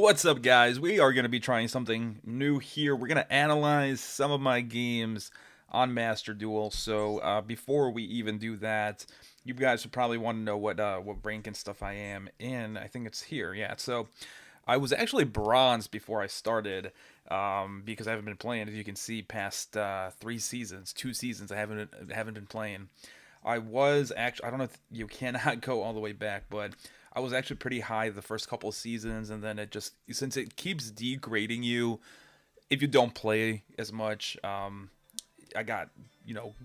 What's up, guys? We are going to be trying something new here. We're going to analyze some of my games on Master Duel. So before we even do that, you guys would probably want to know what rank and stuff I am in. I think it's here. Yeah. So I was actually bronze before I started because I haven't been playing. As you can see, past 3 seasons, 2 seasons, I haven't been playing. I was actually, I don't know if you cannot go all the way back, but I was actually pretty high the first couple of seasons, and then it just, since it keeps degrading you if you don't play as much, I got,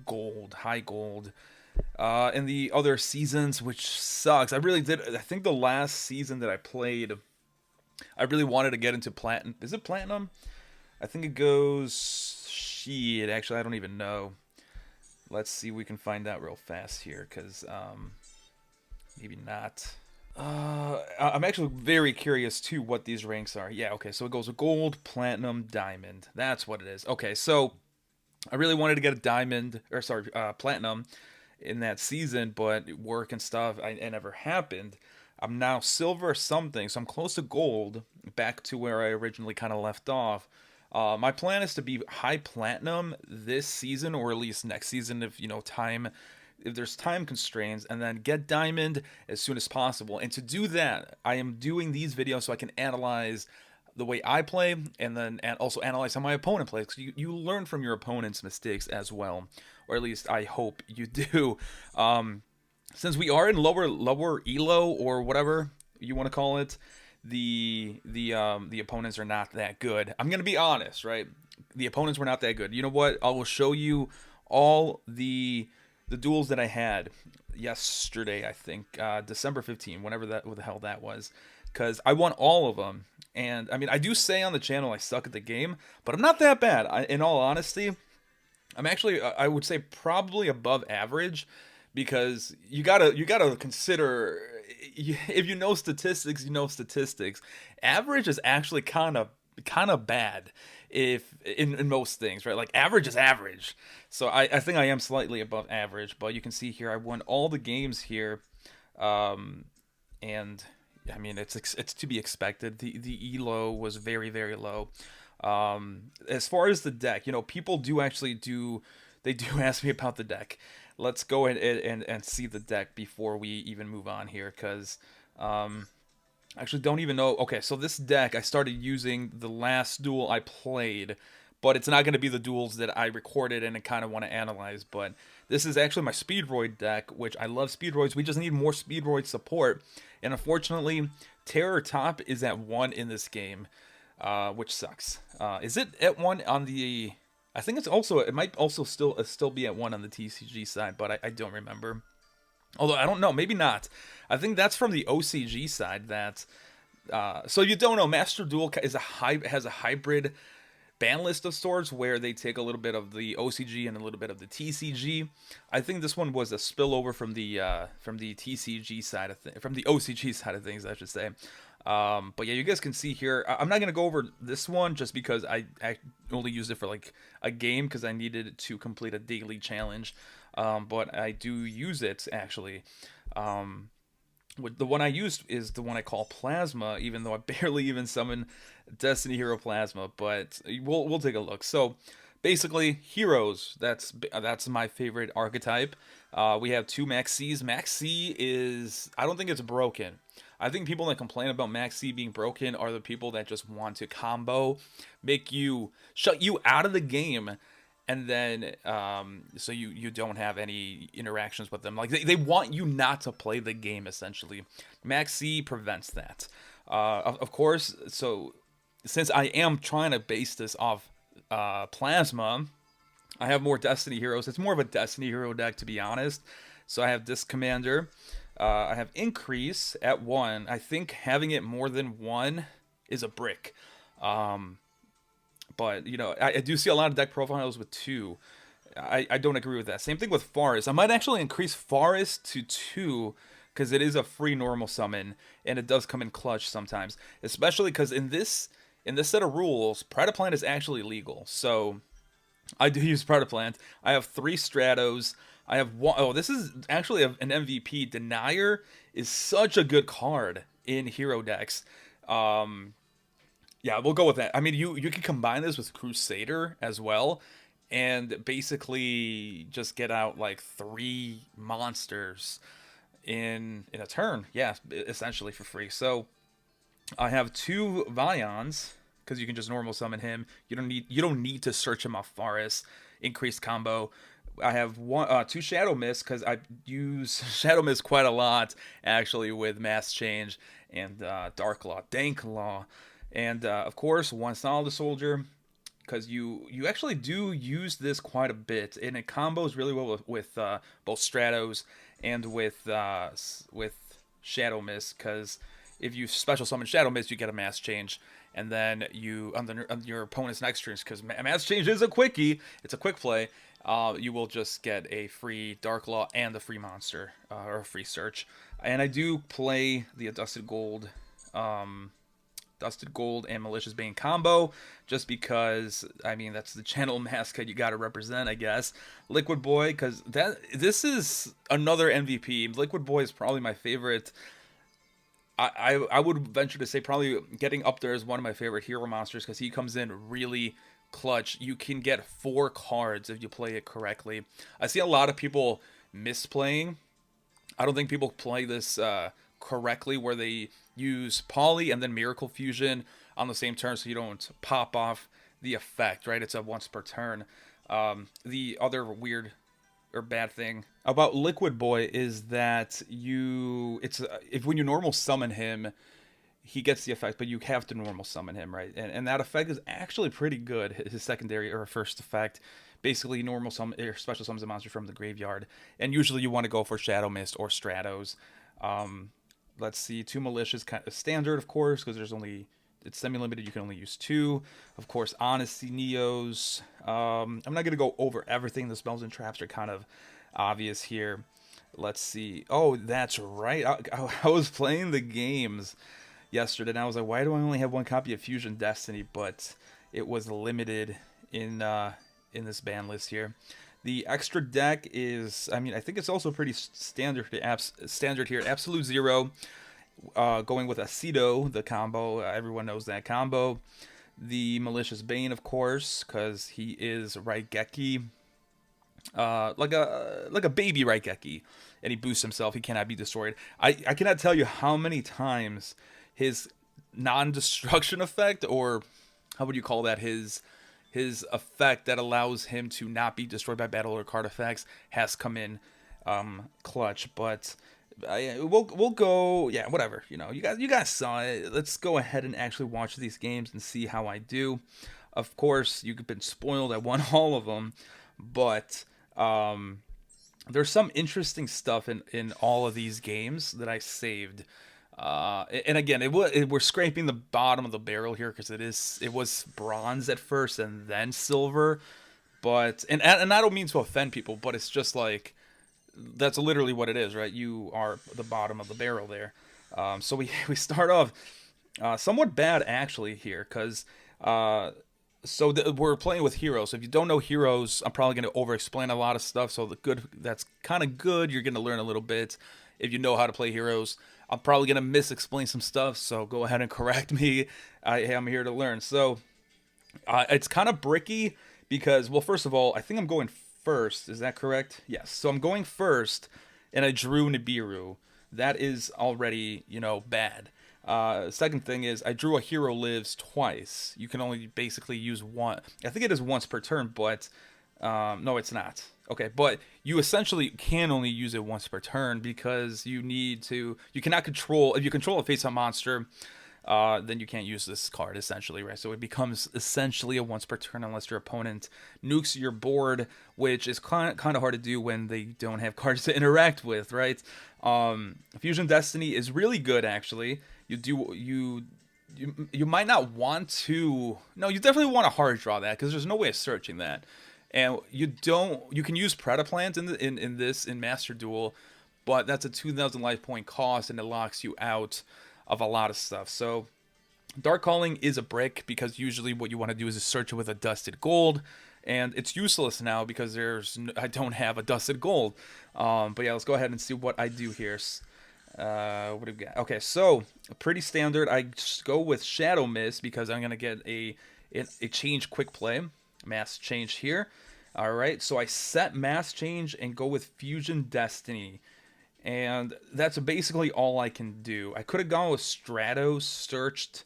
gold, high gold. In the other seasons, which sucks. I really did. I think the last season that I played, I really wanted to get into platinum. Is it platinum? I think it goes. Shit, actually, I don't even know. Let's see, we can find out real fast here, because maybe not. I'm actually very curious too what these ranks are. Yeah, okay, so it goes gold, platinum, diamond. That's what it is. Okay, so I really wanted to get a diamond, or sorry, platinum in that season, but work and stuff, it never happened. I'm now silver something, so I'm close to gold, back to where I originally kind of left off. My plan is to be high platinum this season, or at least next season, if there's time constraints, and then get diamond as soon as possible. And to do that, I am doing these videos so I can analyze the way I play, and then also analyze how my opponent plays. 'Cause you learn from your opponent's mistakes as well, or at least I hope you do. Since we are in lower elo, or whatever you want to call it, the opponents are not that good. I'm gonna be honest, right? The opponents were not that good. You know what? I will show you all the duels that I had yesterday. I think December 15, whenever what the hell that was, because I won all of them. And I mean, I do say on the channel I suck at the game, but I'm not that bad. In all honesty, I'm actually, I would say, probably above average, because you gotta consider, if you know statistics, you know statistics. Average is actually kind of bad, if in most things, right? Like, average is average. So I think I am slightly above average, but you can see here I won all the games here, and I mean, it's to be expected. The elo was very, very low. As far as the deck, people they do ask me about the deck. Let's go ahead and see the deck before we even move on here, because I actually don't even know. Okay, so this deck I started using the last duel I played, but it's not going to be the duels that I recorded and I kind of want to analyze. But this is actually my Speedroid deck, which I love Speedroids. We just need more Speedroid support. And unfortunately, Terror Top is at 1 in this game, which sucks. Is it at 1 on the... I think it might also still be at 1 on the TCG side, but I don't remember. Although, I don't know, maybe not. I think that's from the OCG side. So you don't know, Master Duel has a hybrid ban list of sorts, where they take a little bit of the OCG and a little bit of the TCG. I think this one was a spillover from the TCG side from the OCG side of things, I should say. But yeah, you guys can see here. I'm not gonna go over this one just because I only used it for like a game, because I needed it to complete a daily challenge. But I do use it actually. The one I used is the one I call Plasma, even though I barely even summon Destiny Hero Plasma. But we'll take a look. So basically, heroes. That's my favorite archetype. We have 2 Max C's. Max C is, I don't think it's broken. I think people that complain about Max C being broken are the people that just want to combo, shut you out of the game, and then so you don't have any interactions with them. Like, they want you not to play the game, essentially. Max C prevents that. Of course, so since I am trying to base this off Plasma, I have more Destiny heroes. It's more of a Destiny hero deck, to be honest. So I have this Commander. I have Increase at 1. I think having it more than 1 is a brick. But, I do see a lot of deck profiles with 2. I don't agree with that. Same thing with Forest. I might actually increase Forest to 2, because it is a free normal summon, and it does come in clutch sometimes. Especially because in this set of rules, Predaplant is actually legal. So I do use Predaplant. I have 3 Stratos. I have one. Oh, this is actually an MVP. Denier is such a good card in hero decks. Yeah, we'll go with that. I mean, you can combine this with Crusader as well, and basically just get out like three monsters in a turn. Yeah, essentially for free. So I have two Vions because you can just normal summon him. You don't need to search him off Forest. Increased combo. I have two Shadow Mist because I use Shadow Mist quite a lot actually with Mass Change and Dark Law, Dank Law, and of course one 𝗦𝗏𝗣𝗍𝗪 because you actually do use this quite a bit, and it combos really well with both Stratos and with Shadow Mist. Because if you special summon Shadow Mist, you get a Mass Change, and then you on your opponent's next turns, because Mass Change is a quickie, it's a quick play. You will just get a free Dark Law and a free monster or a free search. And I do play the Dusted Gold and Malicious Bane combo, just because, I mean, that's the channel mascot you got to represent, I guess. Liquid Boy, because this is another MVP. Liquid Boy is probably my favorite. I would venture to say probably getting up there as one of my favorite hero monsters, because he comes in really clutch. You can get 4 cards if you play it correctly. I see a lot of people misplaying. I don't think people play this correctly, where they use Poly and then Miracle Fusion on the same turn, so you don't pop off the effect, right? It's a once per turn. The other weird or bad thing about Liquid Boy is that if when you normal summon him, he gets the effect, but you have to normal summon him, right? And that effect is actually pretty good. His secondary or first effect, basically normal summon or special summons a monster from the graveyard, and usually you want to go for Shadow Mist or Stratos. Let's see, 2 Malicious, kind of standard, of course, because it's semi-limited. You can only use 2. Of course, Honesty Neos. I'm not going to go over everything. The spells and traps are kind of obvious here. Let's see. Oh, that's right. I was playing the games yesterday, and I was like, why do I only have 1 copy of Fusion Destiny? But it was limited in this ban list here. The extra deck is, I mean, I think it's also pretty standard here. Absolute Zero, going with Aceto, the combo. Everyone knows that combo. The Malicious Bane, of course, because he is Raigeki, like a baby Raigeki, and he boosts himself. He cannot be destroyed. I cannot tell you how many times his non-destruction effect, or how would you call that, his effect that allows him to not be destroyed by battle or card effects, has come in clutch. But we'll go, yeah, whatever. You guys saw it. Let's go ahead and actually watch these games and see how I do. Of course, you've been spoiled. I won all of them, but there's some interesting stuff in all of these games that I saved. And again, we're scraping the bottom of the barrel here, because it was bronze at first and then silver, but and I don't mean to offend people, but it's just like, that's literally what it is, right? You are the bottom of the barrel there. So we start off somewhat bad actually here, because we're playing with heroes. So if you don't know heroes, I'm probably going to over-explain a lot of stuff. So that's kind of good. You're going to learn a little bit if you know how to play heroes. I'm probably going to mis-explain some stuff, so go ahead and correct me. I'm here to learn. So it's kind of bricky because, well, first of all, I think I'm going first. Is that correct? Yes. So I'm going first, and I drew Nibiru. That is already, bad. Second thing is, I drew a Hero Lives twice. You can only basically use one. I think it is once per turn, but no, it's not. Okay, but you essentially can only use it once per turn, because you cannot control, if you control a face-up monster, then you can't use this card, essentially, right? So it becomes essentially a once per turn unless your opponent nukes your board, which is kind of hard to do when they don't have cards to interact with, right? Fusion Destiny is really good, actually. You might not want to, no, you definitely want to hard draw that, because there's no way of searching that. And you can use Predaplant in Master Duel, but that's a 2,000 life point cost, and it locks you out of a lot of stuff. So Dark Calling is a brick, because usually what you want to do is search it with a Dusted Gold, and it's useless now because I don't have a Dusted Gold. But yeah, let's go ahead and see what I do here. What do we got? Okay, so pretty standard. I just go with Shadow Mist because I'm gonna get a change quick play, mass change here. All right, so I set mass change and go with Fusion Destiny, and that's basically all I can do. I could have gone with Stratos, searched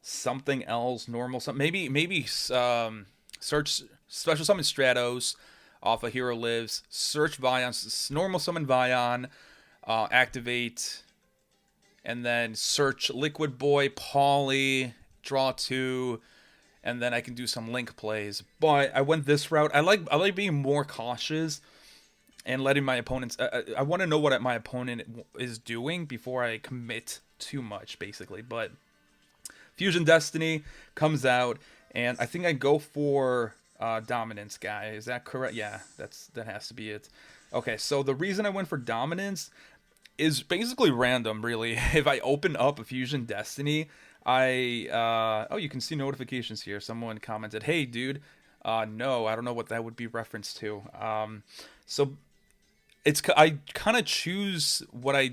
something else, normal something. Maybe search special summon Stratos off of Hero Lives, search Vion, normal summon Vion, activate, and then search Liquid Boy, Polly, draw two, and then I can do some link plays. But I went this route. I like being more cautious and letting my opponents. I want to know what my opponent is doing before I commit too much, basically. But Fusion Destiny comes out, and I think I go for Dominance guy. Is that correct? Yeah, that has to be it. Okay, so the reason I went for Dominance is basically random, really. If I open up a Fusion Destiny, oh, you can see notifications here. Someone commented, "Hey, dude." No, I don't know what that would be referenced to. So I kind of choose what I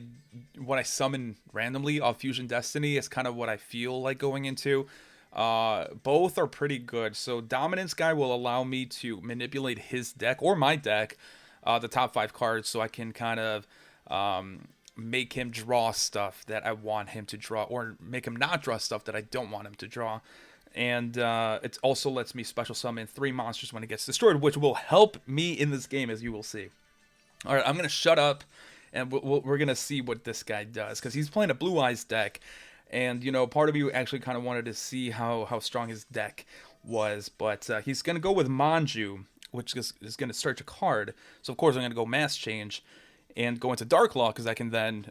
summon randomly off Fusion Destiny. It's kind of what I feel like going into. Both are pretty good. So Dominance guy will allow me to manipulate his deck or my deck, the top 5 cards, so I can kind of make him draw stuff that I want him to draw, or make him not draw stuff that I don't want him to draw. And it also lets me special summon 3 monsters when it gets destroyed, which will help me in this game, as you will see. All right, I'm going to shut up, and we're going to see what this guy does, because he's playing a Blue Eyes deck. And, you know, part of you actually kind of wanted to see how strong his deck was. But he's going to go with Manju, which is going to search a card. So, of course, I'm going to go Mass Change and go into Dark Law, because I can then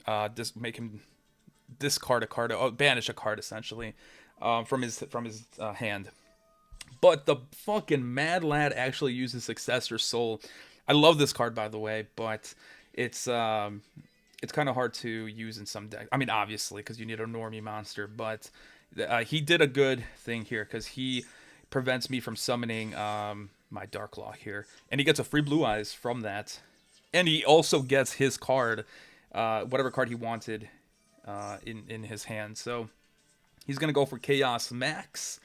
make him discard a card, banish a card, essentially, from his hand. But the fucking Mad Lad actually uses Successor Soul. I love this card, by the way, but it's kind of hard to use in some decks. I mean, obviously, because you need a normie monster, but he did a good thing here, because he prevents me from summoning my Dark Law here. And he gets a free Blue Eyes from that. And he also gets his card, whatever card he wanted in his hand. So he's going to go for Chaos Max,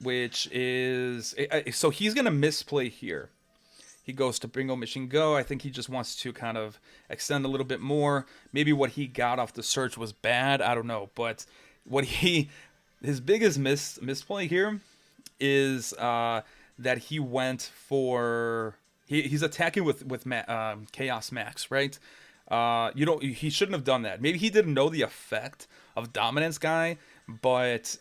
which is... So he's going to misplay here. He goes to Bingo Mission Go. I think he just wants to kind of extend a little bit more. Maybe what he got off the search was bad. I don't know. But his biggest misplay here is that he went for... He's attacking with Chaos Max, right? He shouldn't have done that. Maybe he didn't know the effect of Dominance guy, but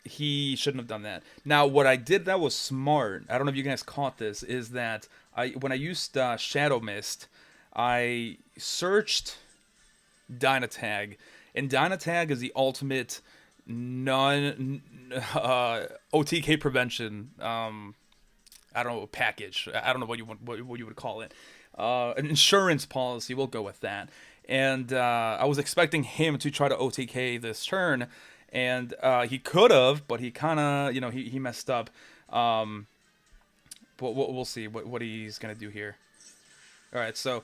he shouldn't have done that. Now, what I did that was smart, I don't know if you guys caught this, is that when I used Shadow Mist, I searched Dynatag, and Dynatag is the ultimate OTK prevention. I don't know, package. I don't know what you would call it. An insurance policy. We'll go with that. And I was expecting him to try to OTK this turn. And he could have, but he kind of, he messed up. But we'll see what he's going to do here. All right, so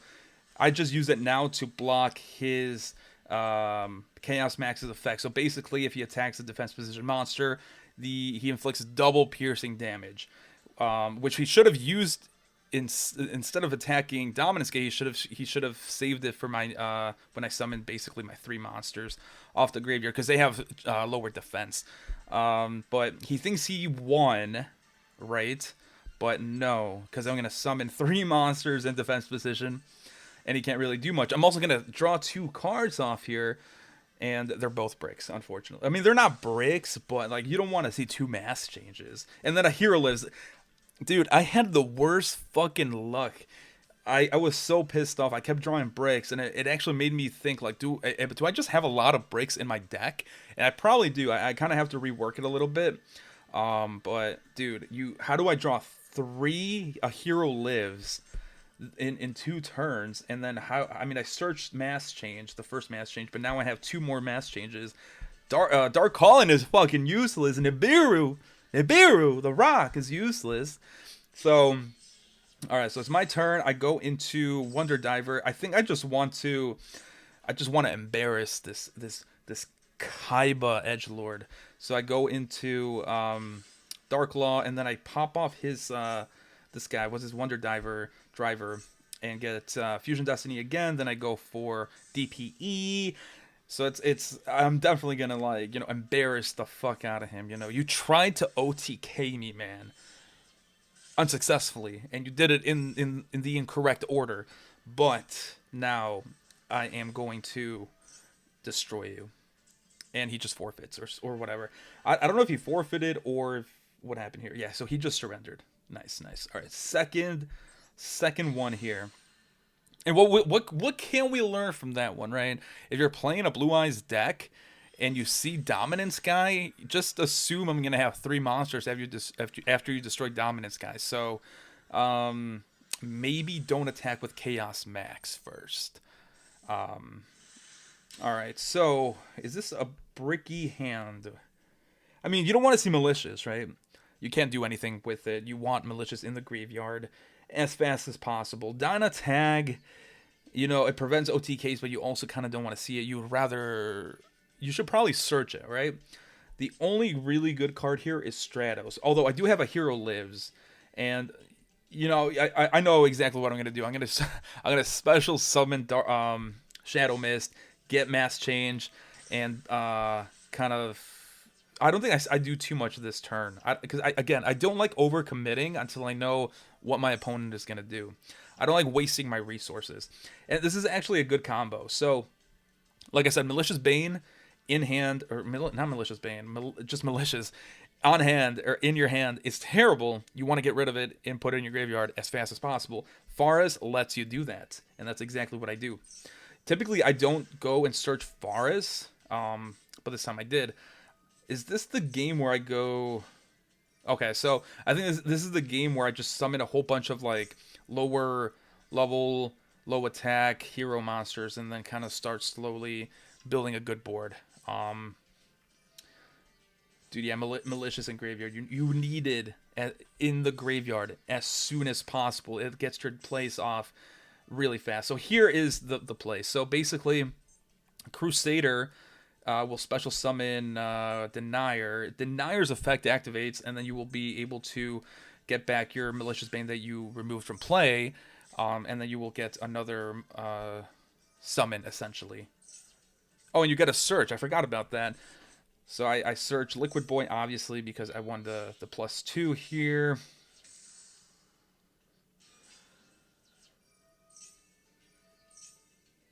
I just use it now to block his Chaos Max's effect. So basically, if he attacks a defense position monster, he inflicts double piercing damage, which he should have used instead of attacking Dominance Gate. He should have saved it for my when I summoned basically my 3 monsters off the graveyard, because they have lower defense. But he thinks he won, right? But no, because I'm gonna summon 3 monsters in defense position, and he can't really do much. I'm also gonna draw 2 cards off here, and they're both bricks, unfortunately. I mean, they're not bricks, but like, you don't want to see 2 mass changes. And then a Hero Lives. Dude, I had the worst fucking luck. I was so pissed off. I kept drawing bricks, and it actually made me think, like, do I just have a lot of bricks in my deck? And I probably do. I kind of have to rework it a little bit. But, dude, how do I draw 3 A Hero Lives in 2 turns? And then I searched Mass Change, the first Mass Change, but now I have 2 more Mass Changes. Dark Calling is fucking useless, and Nibiru, the rock, is useless. So, alright, so it's my turn. I go into Wonder Diver. I think I just want to I just want to embarrass this 𝗦𝗦𝗣𝗧. So I go into Dark Law, and then I pop off his this guy was his Wonder driver, and get Fusion Destiny again. Then I go for DPE. So it's I'm definitely gonna, like, embarrass the fuck out of him. You tried to OTK me, man, unsuccessfully, and you did it in the incorrect order. But now I am going to destroy you. And he just forfeits, or whatever. I don't know if he forfeited or what happened here. Yeah, so he just surrendered. Nice, nice. All right, second one here. And what can we learn from that one, right? If you're playing a Blue Eyes deck and you see Dominance Guy, just assume I'm gonna have 3 monsters after you destroy Dominance Guy. So maybe don't attack with Chaos Max first. All right, so is this a bricky hand? I mean, you don't want to see Malicious, right? You can't do anything with it. You want Malicious in the graveyard as fast as possible. Dyna Tag, it prevents OTKs, but you also kind of don't want to see it. You should probably search it, right? The only really good card here is Stratos. Although I do have a Hero Lives, and I know exactly what I'm gonna do. I'm gonna special summon Shadow Mist, get Mass Change, and kind of. I don't think I do too much this turn, because I don't like overcommitting until I know what my opponent is gonna do. I don't like wasting my resources, and this is actually a good combo. So, like I said, Malicious Bane in hand, or not Malicious Bane, just Malicious on hand or in your hand is terrible. You want to get rid of it and put it in your graveyard as fast as possible. Forest lets you do that, and that's exactly what I do. Typically, I don't go and search Forest, but this time I did. Is this the game where I go... Okay, so I think this is the game where I just summon a whole bunch of, like, lower level, low attack hero monsters, and then kind of start slowly building a good board. Dude, yeah, Malicious in graveyard. You needed in the graveyard as soon as possible. It gets your place off really fast. So here is the play. So basically, Crusader will special summon Denier. Denier's effect activates, and then you will be able to get back your Malicious Bane that you removed from play, and then you will get another summon, essentially. Oh, and you get a search. I forgot about that. So I search Liquid Boy, obviously, because I want the +2 here.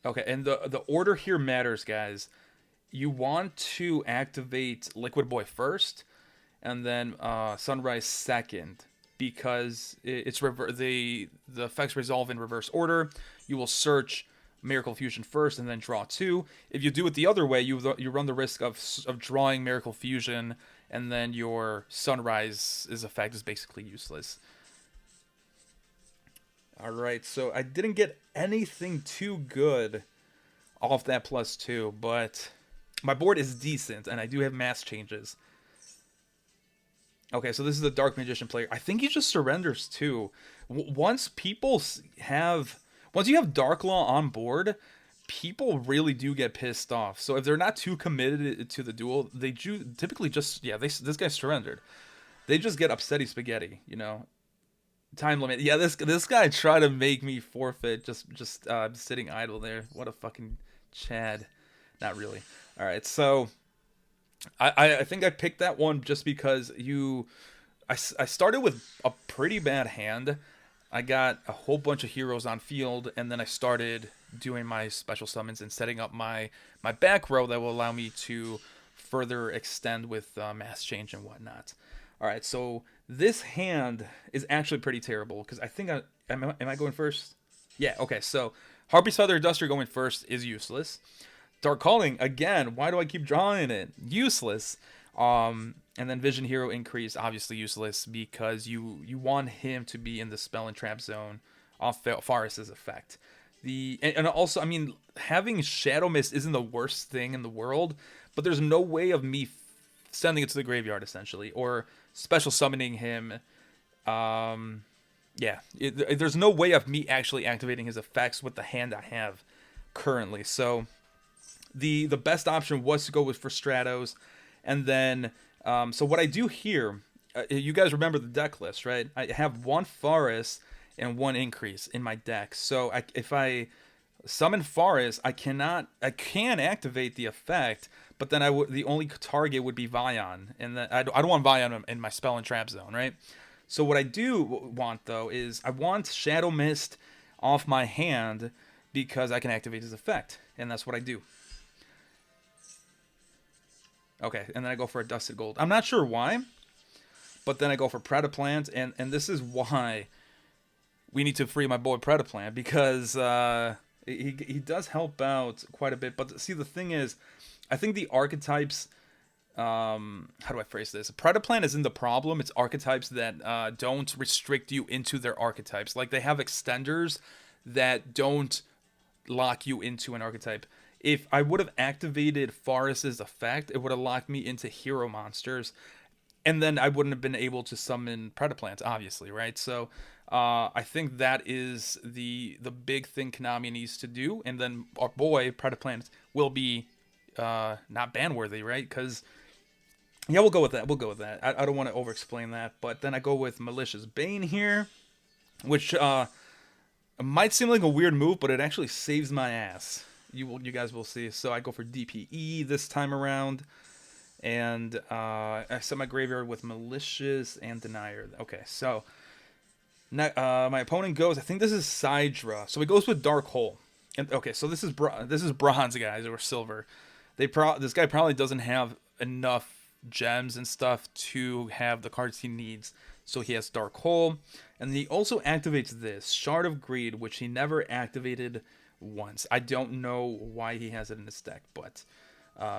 Okay, and the order here matters, guys. You want to activate Liquid Boy first, and then Sunrise second, because it's the effects resolve in reverse order. You will search Miracle Fusion first, and then draw 2. If you do it the other way, you run the risk of drawing Miracle Fusion, and then your Sunrise's effect is basically useless. Alright, so I didn't get anything too good off that +2, but my board is decent, and I do have mass changes. Okay, so this is the Dark Magician player. I think he just surrenders too. Once you have Dark Law on board, people really do get pissed off. So if they're not too committed to the duel, they do typically just, this guy surrendered. They just get upsetty spaghetti, Time limit. Yeah, this guy tried to make me forfeit just sitting idle there. What a fucking Chad. Not really. All right, so I think I picked that one just because I started with a pretty bad hand. I got a whole bunch of heroes on field, and then I started doing my special summons and setting up my back row that will allow me to further extend with mass change and whatnot. All right, so this hand is actually pretty terrible because I think am I going first? Yeah, okay, so Harpy's Feather Duster going first is useless. Dark Calling, again, why do I keep drawing it? Useless. And then Vision Hero Increase, obviously useless because you want him to be in the spell and trap zone off Forest's effect. And also, I mean, having Shadow Mist isn't the worst thing in the world, but there's no way of me sending it to the graveyard, essentially, or special summoning him. There's no way of me actually activating his effects with the hand I have currently. So the best option was to go with for Stratos, and then so what I do here, you guys remember the deck list, right? I have one Forest and one Increase in my deck. So if I summon Forest, I can activate the effect, but then the only target would be Vion, and I don't want Vion in my spell and trap zone, right? So what I do want though is I want Shadow Mist off my hand because I can activate his effect, and that's what I do. Okay, and then I go for a Dusted Gold. I'm not sure why, but then I go for Predaplant, and this is why we need to free my boy Predaplant, because he does help out quite a bit. But see, the thing is, I think the archetypes, how do I phrase this? Predaplant isn't the problem. It's archetypes that don't restrict you into their archetypes. Like, they have extenders that don't lock you into an archetype. If I would have activated Forest's effect, it would have locked me into hero monsters, and then I wouldn't have been able to summon Predaplant, obviously, right? So I think that is the big thing Konami needs to do, and then our boy Predaplant will be not ban-worthy, right? Because, yeah, we'll go with that. We'll go with that. I don't want to over-explain that, but then I go with Malicious Bane here, which might seem like a weird move, but it actually saves my ass. You guys will see. So I go for DPE this time around, and I set my graveyard with Malicious and Denier. Okay, so now, my opponent goes, I think this is 𝗦𝗦𝗏. So he goes with Dark Hole. And okay, so this is bronze, guys, or silver. This guy probably doesn't have enough gems and stuff to have the cards he needs. So he has Dark Hole, and he also activates this Shard of Greed, which he never activated once. I don't know why he has it in his deck, but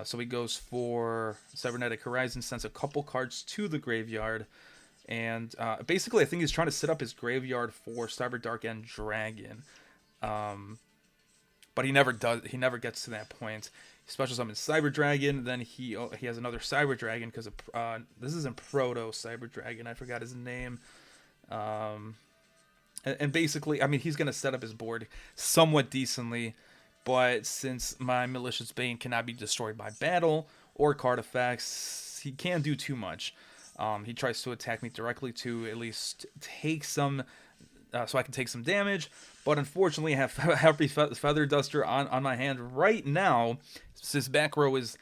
so he goes for Cybernetic Horizon, sends a couple cards to the graveyard, and basically I think he's trying to set up his graveyard for Cyber Dark End Dragon, but he never does. He never gets to that point. He special summons Cyber Dragon, then he has another Cyber Dragon because this is in Proto Cyber Dragon. I forgot his name. And basically, I mean, he's going to set up his board somewhat decently, but since my Malicious Bane cannot be destroyed by battle or card effects, he can't do too much. He tries to attack me directly to at least take some, so I can take some damage, but unfortunately I have Happy Feather Duster on my hand right now. His back row is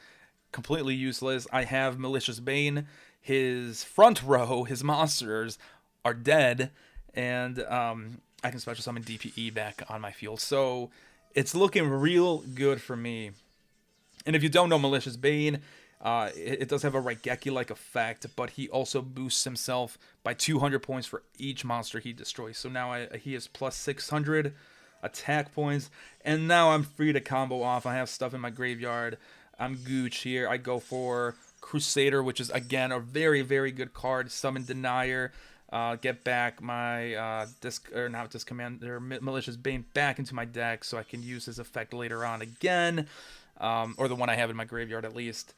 completely useless. I have Malicious Bane. His front row, his monsters, are dead, and I can special summon DPE back on my field. So it's looking real good for me. And if you don't know Malicious Bane, it does have a Raigeki-like effect, but he also boosts himself by 200 points for each monster he destroys. So now he has plus 600 attack points, and now I'm free to combo off. I have stuff in my graveyard. I'm gooch here. I go for Crusader, which is, again, a very, very good card. Summon Denier. Get back my Malicious Bane back into my deck so I can use his effect later on again, or the one I have in my graveyard at least.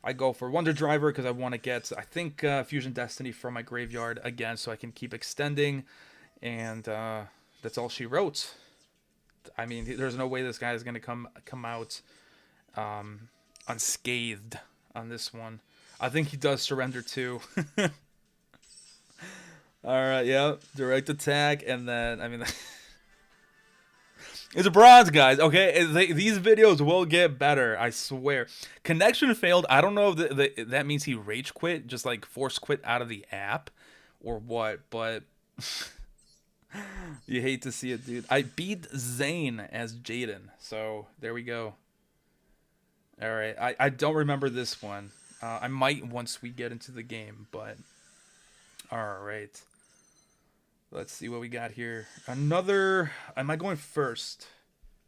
I go for Wonder Driver because I want to get, I think, Fusion Destiny from my graveyard again so I can keep extending, and that's all she wrote. I mean, there's no way this guy is going to come out unscathed on this one. I think he does surrender too. Alright, yeah, direct attack, and then, I mean, it's a bronze, guys, okay? These videos will get better, I swear. Connection failed. I don't know if that means he rage quit, just like force quit out of the app, or what, but you hate to see it, dude. I beat Zane as Jaden, so there we go. Alright, I don't remember this one. I might once we get into the game, but alright. Let's see what we got here. Another... Am I going first?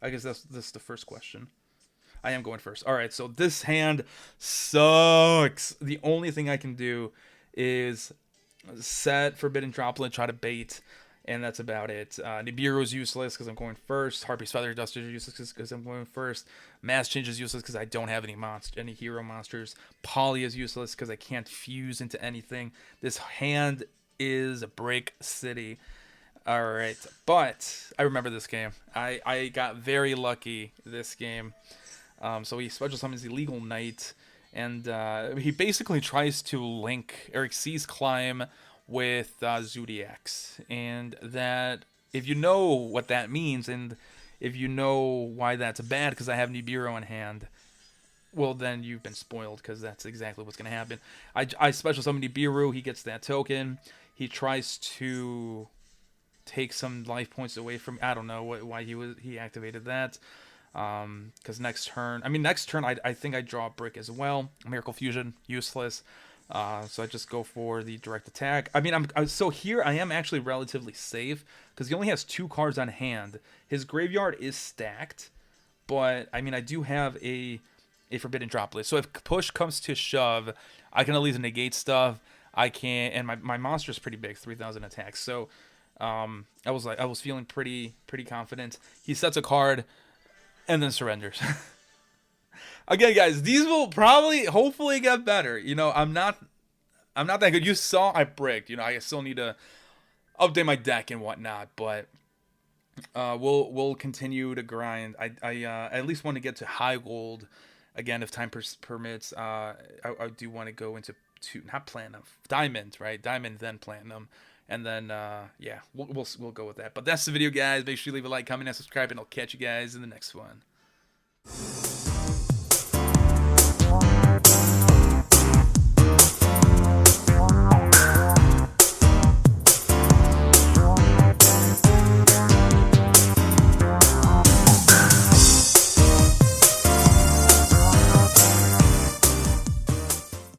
I guess this is the first question. I am going first. Alright, so this hand sucks. The only thing I can do is set Forbidden Droplet, try to bait, and that's about it. Nibiru is useless because I'm going first. Harpy's Feather Duster is useless because I'm going first. Mass Change is useless because I don't have any hero monsters. Poly is useless because I can't fuse into anything. This hand is Brick City. Alright, but I remember this game. I got very lucky this game. So he special summons the Legal Knight, and he basically tries to link Eric C's climb with Zodiac's, and that, if you know what that means, and if you know why that's bad, because I have Nibiru in hand, well, then you've been spoiled, because that's exactly what's going to happen. I special summon Nibiru, he gets that token, he tries to take some life points away from, I don't know why he activated that. Because next turn, I think I draw a brick as well. Miracle Fusion, useless. So I just go for the direct attack. So here I am actually relatively safe because he only has 2 cards on hand. His graveyard is stacked, but I do have a Forbidden Droplet. So if push comes to shove, I can at least negate stuff. I can, and my monster is pretty big, 3,000 attacks. So I was feeling pretty confident. He sets a card and then surrenders. Again, guys, these will hopefully get better. I'm not that good. You saw I bricked. I still need to update my deck and whatnot, but we'll continue to grind. I at least want to get to high gold again if time permits. I do want to go into not platinum, diamond, right? Diamond then platinum. And then, yeah, we'll go with that. But that's the video, guys. Make sure you leave a like, comment, and subscribe, and I'll catch you guys in the next one.